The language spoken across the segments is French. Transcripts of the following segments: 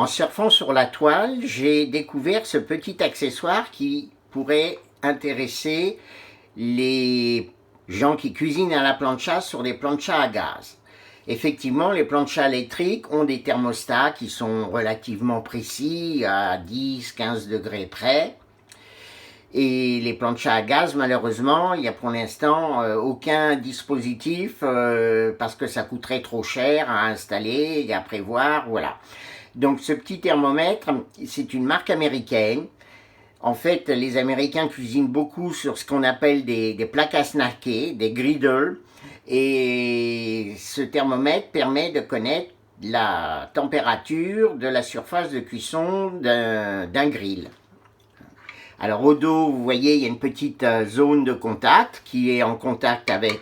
En surfant sur la toile, j'ai découvert ce petit accessoire qui pourrait intéresser les gens qui cuisinent à la plancha sur des planchas à gaz. Effectivement, les planchas électriques ont des thermostats qui sont relativement précis, à 10-15 degrés près. Et les planchas à gaz, malheureusement, il n'y a pour l'instant aucun dispositif parce que ça coûterait trop cher à installer et à prévoir, voilà. Donc ce petit thermomètre, c'est une marque américaine. En fait, les Américains cuisinent beaucoup sur ce qu'on appelle des plaques à snacker, des griddles. Et ce thermomètre permet de connaître la température de la surface de cuisson d'un grill. Alors au dos, vous voyez, il y a une petite zone de contact qui est en contact avec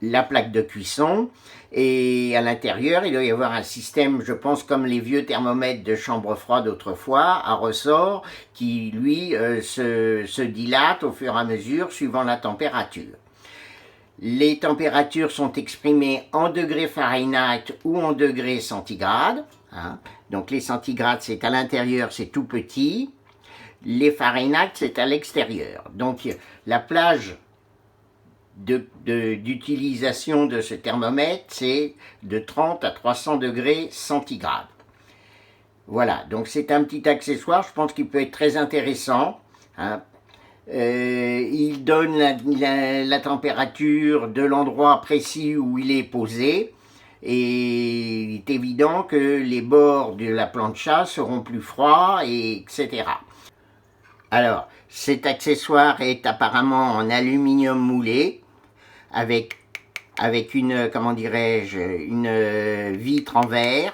la plaque de cuisson. Et à l'intérieur, il doit y avoir un système, je pense, comme les vieux thermomètres de chambre froide autrefois, à ressort, qui, lui, se dilate au fur et à mesure suivant la température. Les températures sont exprimées en degrés Fahrenheit ou en degrés centigrades. Donc les centigrades, c'est à l'intérieur, c'est tout petit. Les Fahrenheit, c'est à l'extérieur. Donc la plage d'utilisation de ce thermomètre, c'est de 30 à 300 degrés centigrades. Voilà, donc c'est un petit accessoire, je pense qu'il peut être très intéressant. Il donne la température de l'endroit précis où il est posé. Et il est évident que les bords de la plancha seront plus froids, etc. Alors, cet accessoire est apparemment en aluminium moulé, avec une, comment dirais-je, une vitre en verre.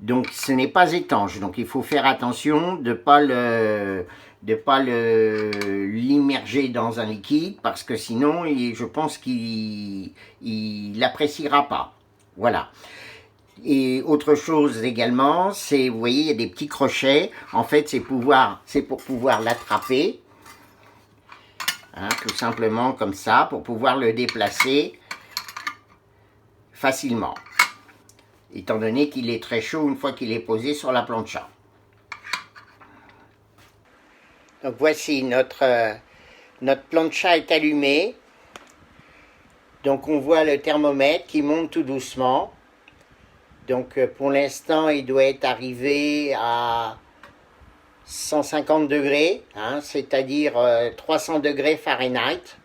Donc ce n'est pas étanche, donc il faut faire attention de ne pas l'immerger dans un liquide, parce que sinon, je pense qu'il l'appréciera pas. Voilà. Et autre chose également, c'est, vous voyez, il y a des petits crochets. En fait, c'est pour pouvoir l'attraper. Tout simplement comme ça, pour pouvoir le déplacer facilement. Étant donné qu'il est très chaud une fois qu'il est posé sur la plancha. Donc voici, notre plancha est allumée. Donc on voit le thermomètre qui monte tout doucement. Donc pour l'instant, il doit être arrivé à 150 degrés, c'est-à-dire 300 degrés Fahrenheit.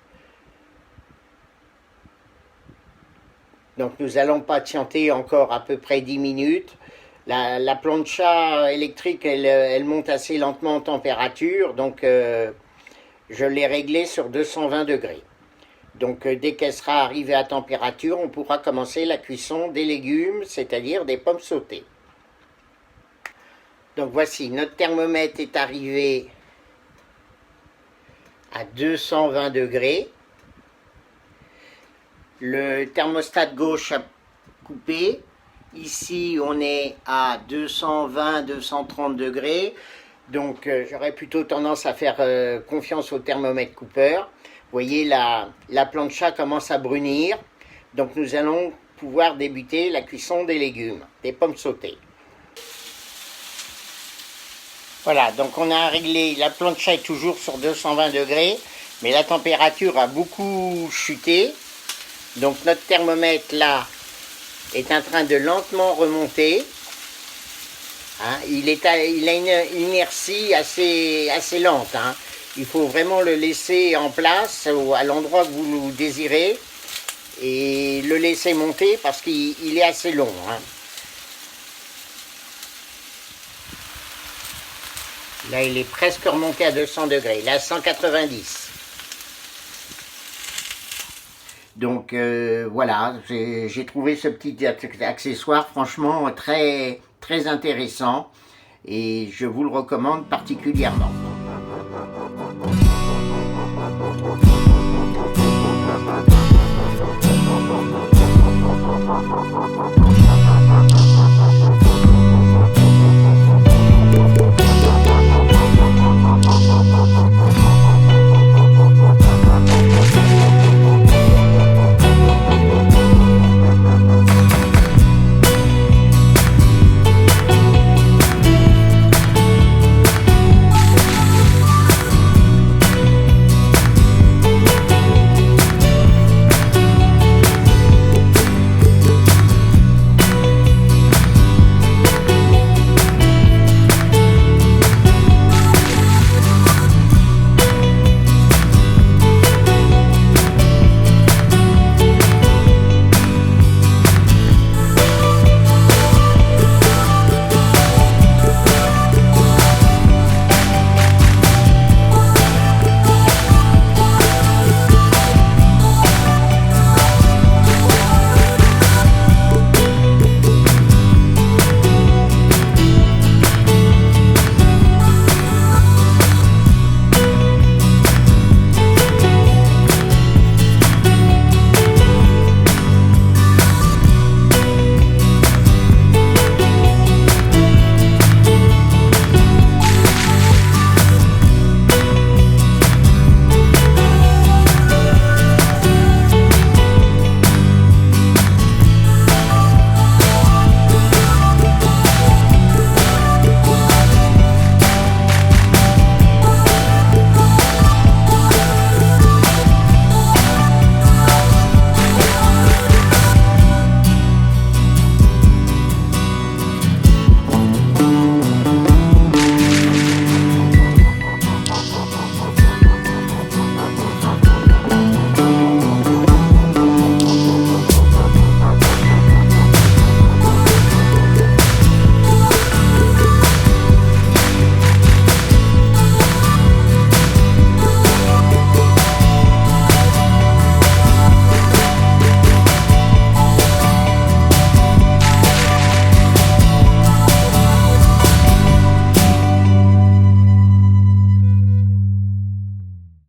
Donc nous allons patienter encore à peu près 10 minutes. La plancha électrique, elle monte assez lentement en température, donc je l'ai réglée sur 220 degrés. Donc dès qu'elle sera arrivée à température, on pourra commencer la cuisson des légumes, c'est-à-dire des pommes sautées. Donc voici, notre thermomètre est arrivé à 220 degrés. Le thermostat de gauche a coupé. Ici, on est à 220-230 degrés. Donc j'aurais plutôt tendance à faire confiance au thermomètre Cooper. Vous voyez, la plancha commence à brunir. Donc nous allons pouvoir débuter la cuisson des légumes, des pommes sautées. Voilà, donc on a réglé, la plancha est toujours sur 220 degrés, mais la température a beaucoup chuté. Donc notre thermomètre là est en train de lentement remonter. Il a une inertie assez lente. Il faut vraiment le laisser en place à l'endroit que vous désirez et le laisser monter parce qu'il est assez long. Là, il est presque remonté à 200 degrés. Là, 190. Donc, voilà, j'ai trouvé ce petit accessoire franchement très, très intéressant et je vous le recommande particulièrement.